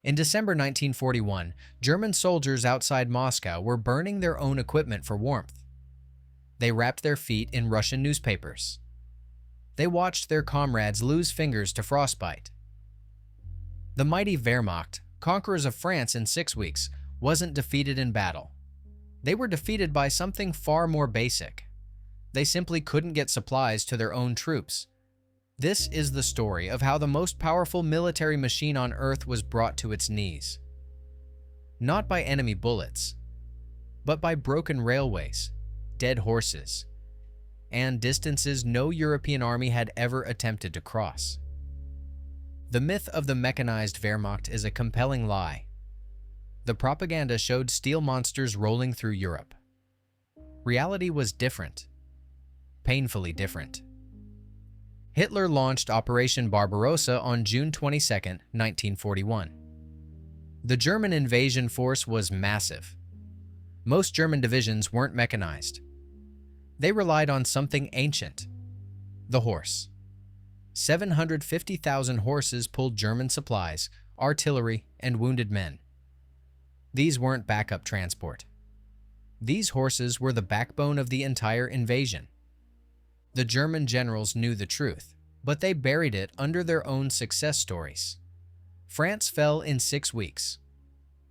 In December 1941, German soldiers outside Moscow were burning their own equipment for warmth. They wrapped their feet in Russian newspapers. They watched their comrades lose fingers to frostbite. The mighty Wehrmacht, conquerors of France in 6 weeks, wasn't defeated in battle. They were defeated by something far more basic. They simply couldn't get supplies to their own troops. This is the story of how the most powerful military machine on Earth was brought to its knees. Not by enemy bullets, but by broken railways, dead horses, and distances no European army had ever attempted to cross. The myth of the mechanized Wehrmacht is a compelling lie. The propaganda showed steel monsters rolling through Europe. Reality was different, painfully different. Hitler launched Operation Barbarossa on June 22, 1941. The German invasion force was massive. Most German divisions weren't mechanized. They relied on something ancient: the horse. 750,000 horses pulled German supplies, artillery, and wounded men. These weren't backup transport. These horses were the backbone of the entire invasion. The German generals knew the truth, but they buried it under their own success stories. France fell in 6 weeks.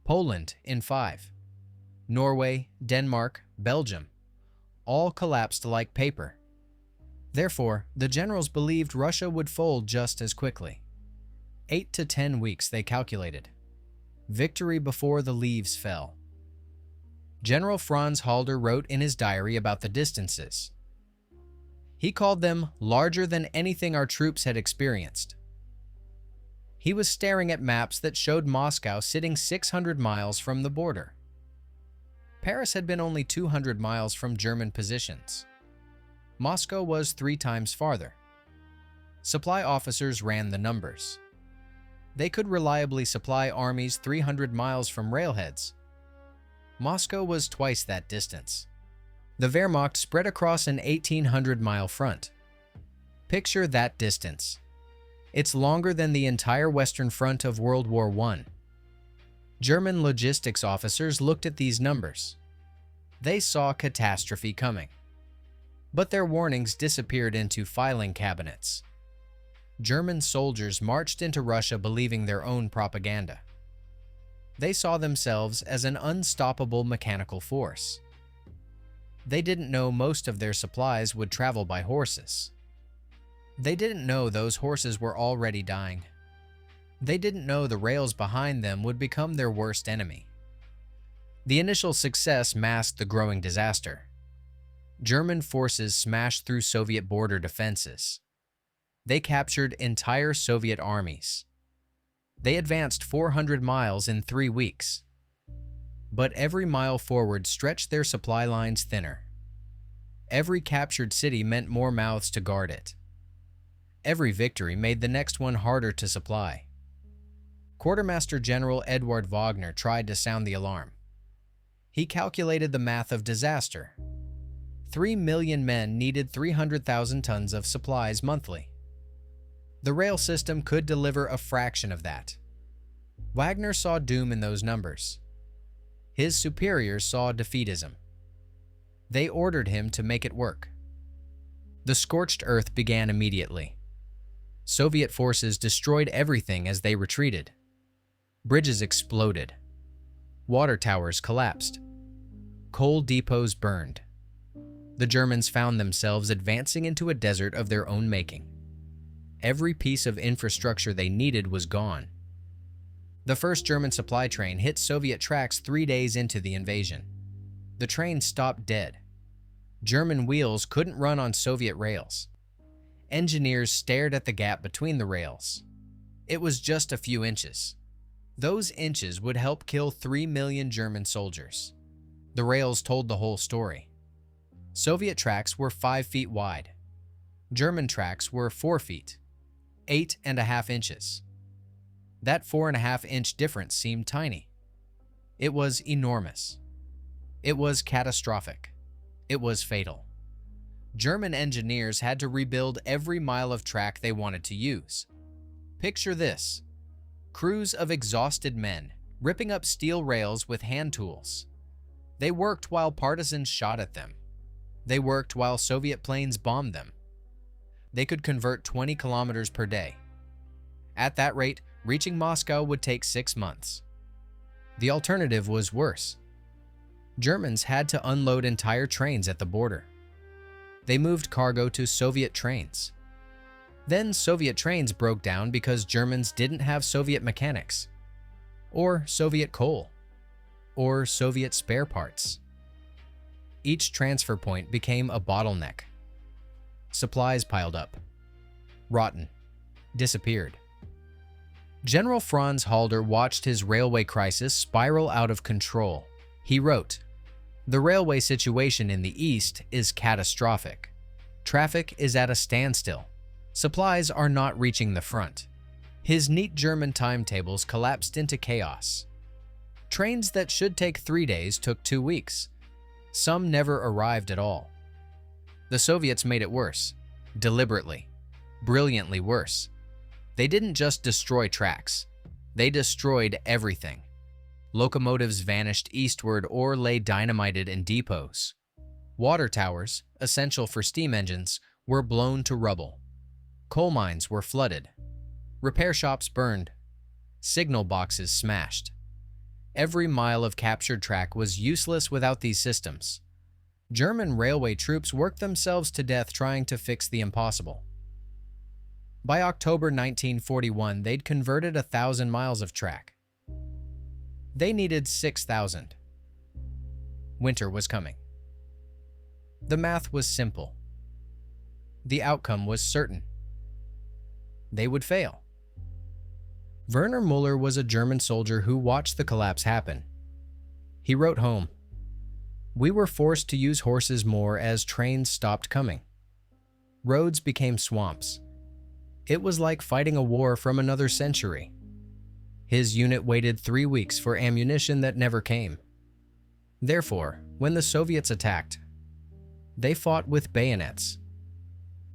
Poland in 5. Norway, Denmark, Belgium, all collapsed like paper. Therefore, the generals believed Russia would fold just as quickly. 8 to 10 weeks, they calculated. Victory before the leaves fell. General Franz Halder wrote in his diary about the distances. He called them larger than anything our troops had experienced. He was staring at maps that showed Moscow sitting 600 miles from the border. Paris had been only 200 miles from German positions. Moscow was 3 times farther. Supply officers ran the numbers. They could reliably supply armies 300 miles from railheads. Moscow was twice that distance. The Wehrmacht spread across an 1,800-mile front. Picture that distance. It's longer than the entire Western Front of World War I. German logistics officers looked at these numbers. They saw catastrophe coming. But their warnings disappeared into filing cabinets. German soldiers marched into Russia believing their own propaganda. They saw themselves as an unstoppable mechanical force. They didn't know most of their supplies would travel by horses. They didn't know those horses were already dying. They didn't know the rails behind them would become their worst enemy. The initial success masked the growing disaster. German forces smashed through Soviet border defenses. They captured entire Soviet armies. They advanced 400 miles in 3 weeks. But every mile forward stretched their supply lines thinner. Every captured city meant more mouths to guard it. Every victory made the next one harder to supply. Quartermaster General Eduard Wagner tried to sound the alarm. He calculated the math of disaster. 3 million men needed 300,000 tons of supplies monthly. The rail system could deliver a fraction of that. Wagner saw doom in those numbers. His superiors saw defeatism. They ordered him to make it work. The scorched earth began immediately. Soviet forces destroyed everything as they retreated. Bridges exploded. Water towers collapsed. Coal depots burned. The Germans found themselves advancing into a desert of their own making. Every piece of infrastructure they needed was gone. The first German supply train hit Soviet tracks 3 days into the invasion. The train stopped dead. German wheels couldn't run on Soviet rails. Engineers stared at the gap between the rails. It was just a few inches. Those inches would help kill 3 million German soldiers. The rails told the whole story. Soviet tracks were 5 feet wide. German tracks were 4 feet, 8.5 inches. That 4.5-inch difference seemed tiny. It was enormous. It was catastrophic. It was fatal. German engineers had to rebuild every mile of track they wanted to use. Picture this: crews of exhausted men, ripping up steel rails with hand tools. They worked while partisans shot at them. They worked while Soviet planes bombed them. They could convert 20 kilometers per day. At that rate, reaching Moscow would take 6 months. The alternative was worse. Germans had to unload entire trains at the border. They moved cargo to Soviet trains. Then Soviet trains broke down because Germans didn't have Soviet mechanics, or Soviet coal, or Soviet spare parts. Each transfer point became a bottleneck. Supplies piled up, rotten, disappeared. General Franz Halder watched his railway crisis spiral out of control. He wrote, "The railway situation in the East is catastrophic. Traffic is at a standstill. Supplies are not reaching the front." His neat German timetables collapsed into chaos. Trains that should take 3 days took 2 weeks. Some never arrived at all. The Soviets made it worse, deliberately, brilliantly worse. They didn't just destroy tracks, they destroyed everything. Locomotives vanished eastward or lay dynamited in depots. Water towers, essential for steam engines, were blown to rubble. Coal mines were flooded. Repair shops burned. Signal boxes smashed. Every mile of captured track was useless without these systems. German railway troops worked themselves to death trying to fix the impossible. By October 1941, they'd converted 1,000 miles of track. They needed 6,000. Winter was coming. The math was simple. The outcome was certain. They would fail. Werner Müller was a German soldier who watched the collapse happen. He wrote home, "We were forced to use horses more as trains stopped coming. Roads became swamps. It was like fighting a war from another century." His unit waited 3 weeks for ammunition that never came. Therefore, when the Soviets attacked, they fought with bayonets.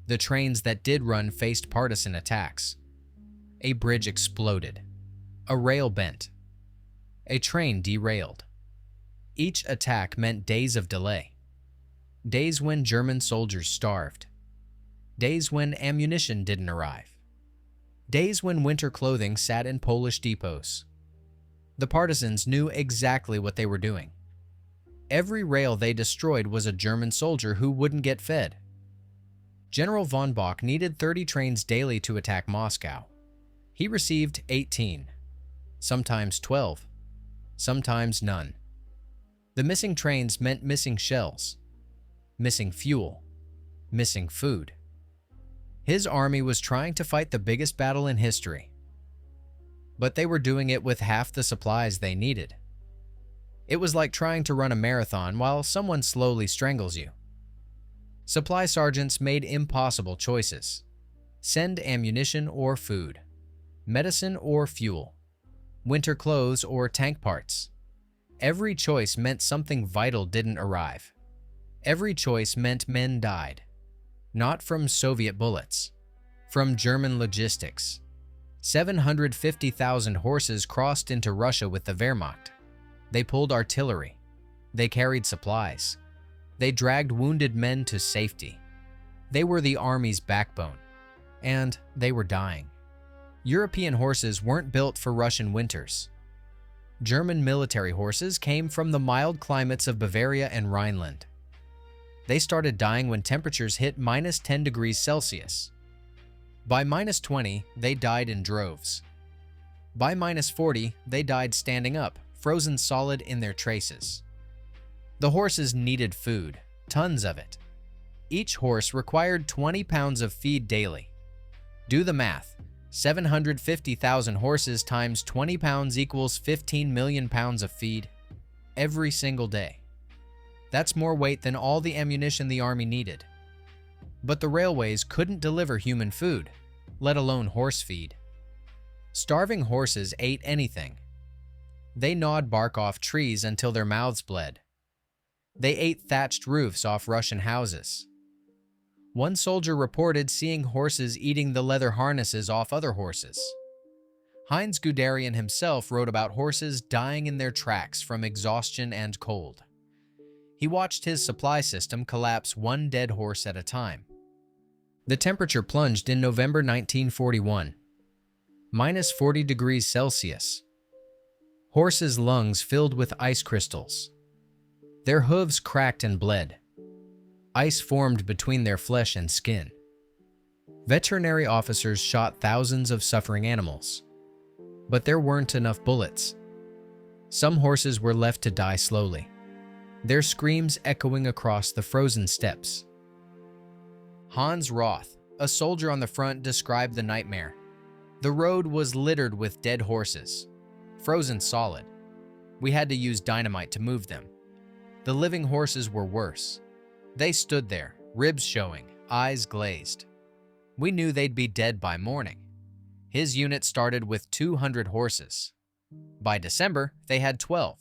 The trains that did run faced partisan attacks. A bridge exploded. A rail bent. A train derailed. Each attack meant days of delay. Days when German soldiers starved. Days when ammunition didn't arrive. Days when winter clothing sat in Polish depots. The partisans knew exactly what they were doing. Every rail they destroyed was a German soldier who wouldn't get fed. General von Bock needed 30 trains daily to attack Moscow. He received 18, sometimes 12, sometimes none. The missing trains meant missing shells, missing fuel, missing food. His army was trying to fight the biggest battle in history, but they were doing it with half the supplies they needed. It was like trying to run a marathon while someone slowly strangles you. Supply sergeants made impossible choices. Send ammunition or food, medicine or fuel, winter clothes or tank parts. Every choice meant something vital didn't arrive. Every choice meant men died. Not from Soviet bullets, from German logistics. 750,000 horses crossed into Russia with the Wehrmacht. They pulled artillery. They carried supplies. They dragged wounded men to safety. They were the army's backbone, and they were dying. European horses weren't built for Russian winters. German military horses came from the mild climates of Bavaria and Rhineland. They started dying when temperatures hit -10 degrees Celsius. By -20, they died in droves. By -40, they died standing up, frozen solid in their traces. The horses needed food, tons of it. Each horse required 20 pounds of feed daily. Do the math. 750,000 horses times 20 pounds equals 15 million pounds of feed every single day. That's more weight than all the ammunition the army needed. But the railways couldn't deliver human food, let alone horse feed. Starving horses ate anything. They gnawed bark off trees until their mouths bled. They ate thatched roofs off Russian houses. One soldier reported seeing horses eating the leather harnesses off other horses. Heinz Guderian himself wrote about horses dying in their tracks from exhaustion and cold. He watched his supply system collapse one dead horse at a time. The temperature plunged in November 1941, minus 40 degrees Celsius. Horses' lungs filled with ice crystals. Their hooves cracked and bled. Ice formed between their flesh and skin. Veterinary officers shot thousands of suffering animals, but there weren't enough bullets. Some horses were left to die slowly, their screams echoing across the frozen steppes. Hans Roth, a soldier on the front, described the nightmare. The road was littered with dead horses, frozen solid. We had to use dynamite to move them. The living horses were worse. They stood there, ribs showing, eyes glazed. We knew they'd be dead by morning. His unit started with 200 horses. By December, they had 12.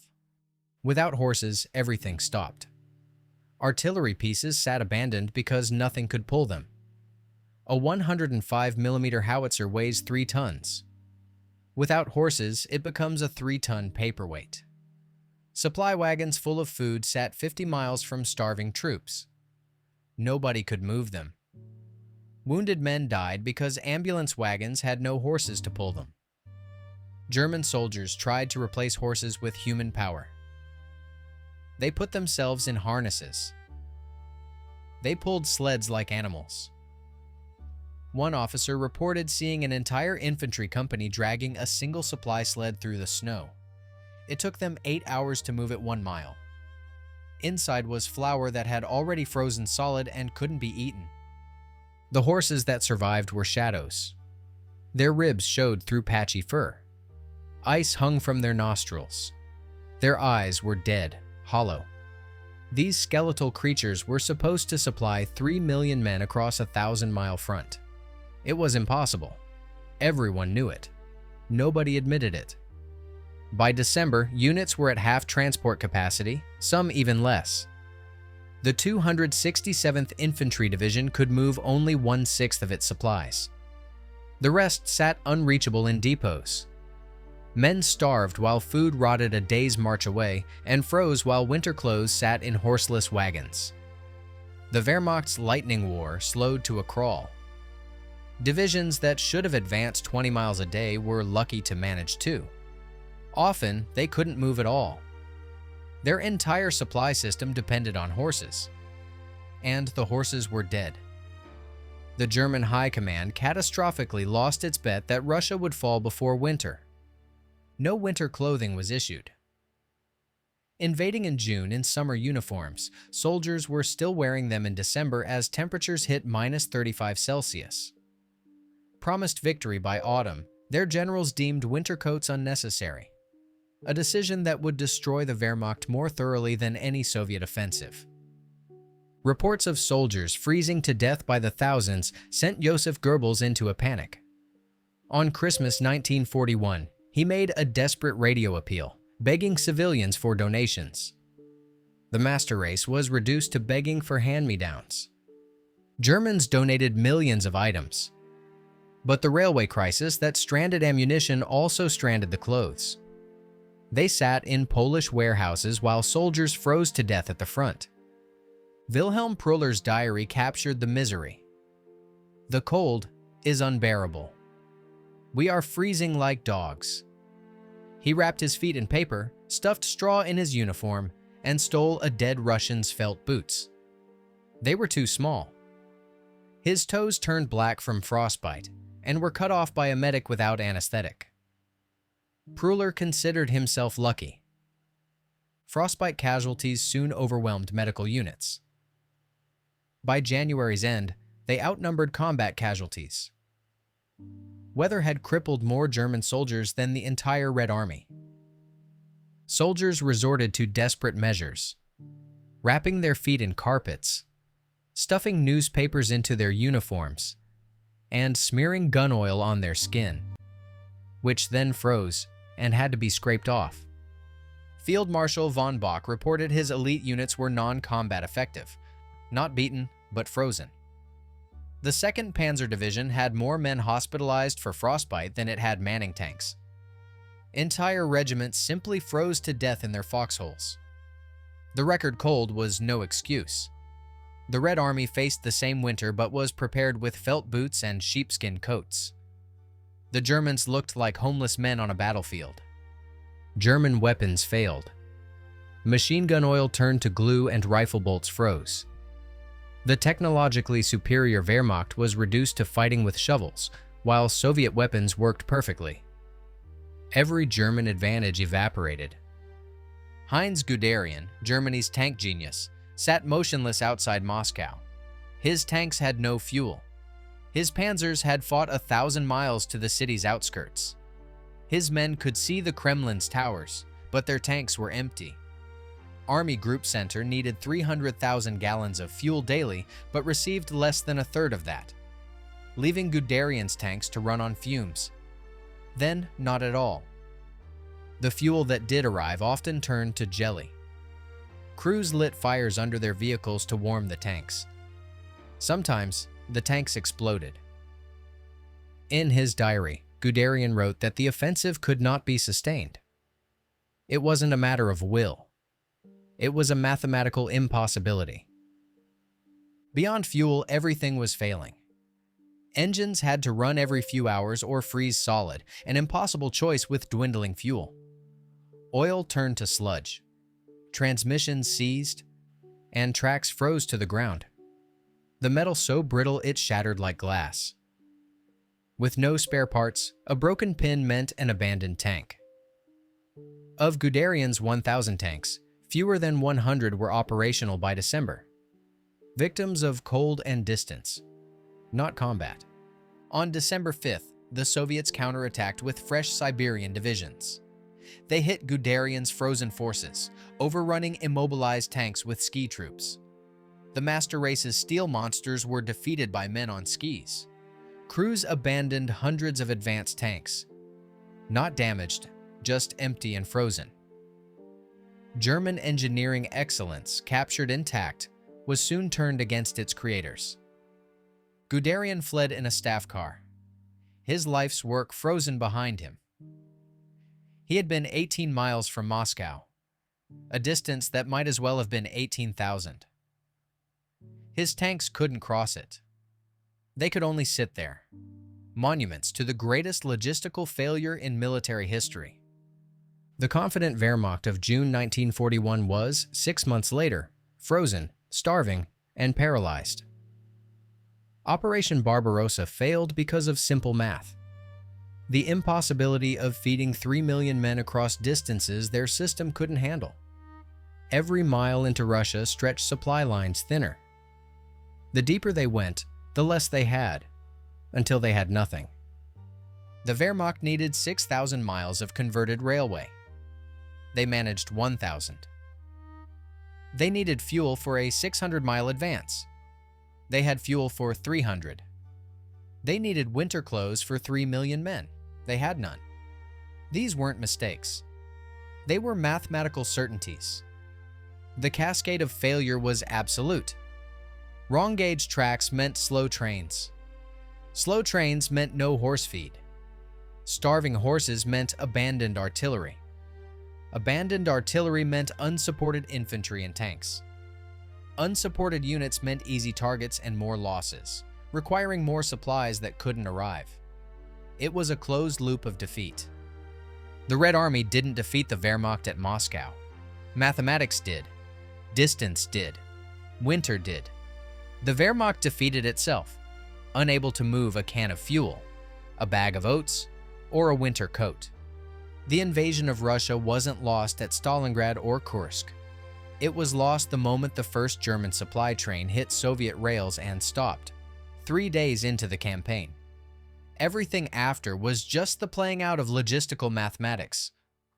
Without horses, everything stopped. Artillery pieces sat abandoned because nothing could pull them. A 105mm howitzer weighs 3 tons. Without horses, it becomes a 3-ton paperweight. Supply wagons full of food sat 50 miles from starving troops. Nobody could move them. Wounded men died because ambulance wagons had no horses to pull them. German soldiers tried to replace horses with human power. They put themselves in harnesses. They pulled sleds like animals. One officer reported seeing an entire infantry company dragging a single supply sled through the snow. It took them 8 hours to move it 1 mile. Inside was flour that had already frozen solid and couldn't be eaten. The horses that survived were shadows. Their ribs showed through patchy fur. Ice hung from their nostrils. Their eyes were dead, hollow. These skeletal creatures were supposed to supply 3 million men across a 1,000-mile front. It was impossible. Everyone knew it. Nobody admitted it. By December, units were at half transport capacity, some even less. The 267th Infantry Division could move only 1/6 of its supplies. The rest sat unreachable in depots. Men starved while food rotted a day's march away and froze while winter clothes sat in horseless wagons. The Wehrmacht's lightning war slowed to a crawl. Divisions that should have advanced 20 miles a day were lucky to manage 2. Often, they couldn't move at all. Their entire supply system depended on horses. And the horses were dead. The German High Command catastrophically lost its bet that Russia would fall before winter. No winter clothing was issued. Invading in June in summer uniforms, soldiers were still wearing them in December as temperatures hit minus 35 Celsius. Promised victory by autumn, their generals deemed winter coats unnecessary, a decision that would destroy the Wehrmacht more thoroughly than any Soviet offensive. Reports of soldiers freezing to death by the thousands sent Joseph Goebbels into a panic. On Christmas 1941, he made a desperate radio appeal, begging civilians for donations. The master race was reduced to begging for hand-me-downs. Germans donated millions of items. But the railway crisis that stranded ammunition also stranded the clothes. They sat in Polish warehouses while soldiers froze to death at the front. Wilhelm Prüller's diary captured the misery. The cold is unbearable. We are freezing like dogs. He wrapped his feet in paper, stuffed straw in his uniform, and stole a dead Russian's felt boots. They were too small. His toes turned black from frostbite and were cut off by a medic without anesthetic. Prüller considered himself lucky. Frostbite casualties soon overwhelmed medical units. By January's end, they outnumbered combat casualties. Weather had crippled more German soldiers than the entire Red Army. Soldiers resorted to desperate measures, wrapping their feet in carpets, stuffing newspapers into their uniforms, and smearing gun oil on their skin, which then froze and had to be scraped off. Field Marshal von Bock reported his elite units were non-combat effective, not beaten, but frozen. The 2nd Panzer Division had more men hospitalized for frostbite than it had manning tanks. Entire regiments simply froze to death in their foxholes. The record cold was no excuse. The Red Army faced the same winter but was prepared with felt boots and sheepskin coats. The Germans looked like homeless men on a battlefield. German weapons failed. Machine gun oil turned to glue and rifle bolts froze. The technologically superior Wehrmacht was reduced to fighting with shovels, while Soviet weapons worked perfectly. Every German advantage evaporated. Heinz Guderian, Germany's tank genius, sat motionless outside Moscow. His tanks had no fuel. His panzers had fought 1,000 miles to the city's outskirts. His men could see the Kremlin's towers, but their tanks were empty. Army Group Center needed 300,000 gallons of fuel daily, but received less than a third of that, leaving Guderian's tanks to run on fumes. Then, not at all. The fuel that did arrive often turned to jelly. Crews lit fires under their vehicles to warm the tanks. Sometimes, the tanks exploded. In his diary, Guderian wrote that the offensive could not be sustained. It wasn't a matter of will. It was a mathematical impossibility. Beyond fuel, everything was failing. Engines had to run every few hours or freeze solid, an impossible choice with dwindling fuel. Oil turned to sludge. Transmissions seized, and tracks froze to the ground. The metal so brittle it shattered like glass. With no spare parts, a broken pin meant an abandoned tank. Of Guderian's 1,000 tanks, fewer than 100 were operational by December. Victims of cold and distance, not combat. On December 5th, the Soviets counterattacked with fresh Siberian divisions. They hit Guderian's frozen forces, overrunning immobilized tanks with ski troops. The Master Race's steel monsters were defeated by men on skis. Crews abandoned hundreds of advanced tanks. Not damaged, just empty and frozen. German engineering excellence, captured intact, was soon turned against its creators. Guderian fled in a staff car, his life's work frozen behind him. He had been 18 miles from Moscow, a distance that might as well have been 18,000. His tanks couldn't cross it. They could only sit there, monuments to the greatest logistical failure in military history. The confident Wehrmacht of June 1941 was, 6 months later, frozen, starving, and paralyzed. Operation Barbarossa failed because of simple math. The impossibility of feeding 3 million men across distances their system couldn't handle. Every mile into Russia stretched supply lines thinner. The deeper they went, the less they had, until they had nothing. The Wehrmacht needed 6,000 miles of converted railway. They managed 1,000. They needed fuel for a 600-mile advance. They had fuel for 300. They needed winter clothes for 3 million men. They had none. These weren't mistakes. They were mathematical certainties. The cascade of failure was absolute. Wrong gauge tracks meant slow trains. Slow trains meant no horse feed. Starving horses meant abandoned artillery. Abandoned artillery meant unsupported infantry and tanks. Unsupported units meant easy targets and more losses, requiring more supplies that couldn't arrive. It was a closed loop of defeat. The Red Army didn't defeat the Wehrmacht at Moscow. Mathematics did. Distance did. Winter did. The Wehrmacht defeated itself, unable to move a can of fuel, a bag of oats, or a winter coat. The invasion of Russia wasn't lost at Stalingrad or Kursk. It was lost the moment the first German supply train hit Soviet rails and stopped, 3 days into the campaign. Everything after was just the playing out of logistical mathematics,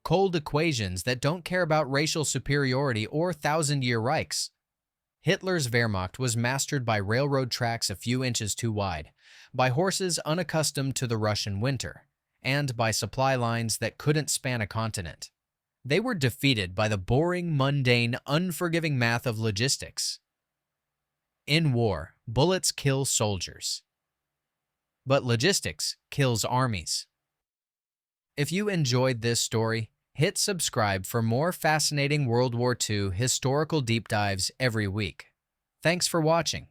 cold equations that don't care about racial superiority or thousand-year Reichs. Hitler's Wehrmacht was mastered by railroad tracks a few inches too wide, by horses unaccustomed to the Russian winter, and by supply lines that couldn't span a continent. They were defeated by the boring, mundane, unforgiving math of logistics. In war, Bullets kill soldiers, but logistics kills armies. If you enjoyed this story, hit subscribe for more fascinating World War II historical deep dives every week. Thanks for watching.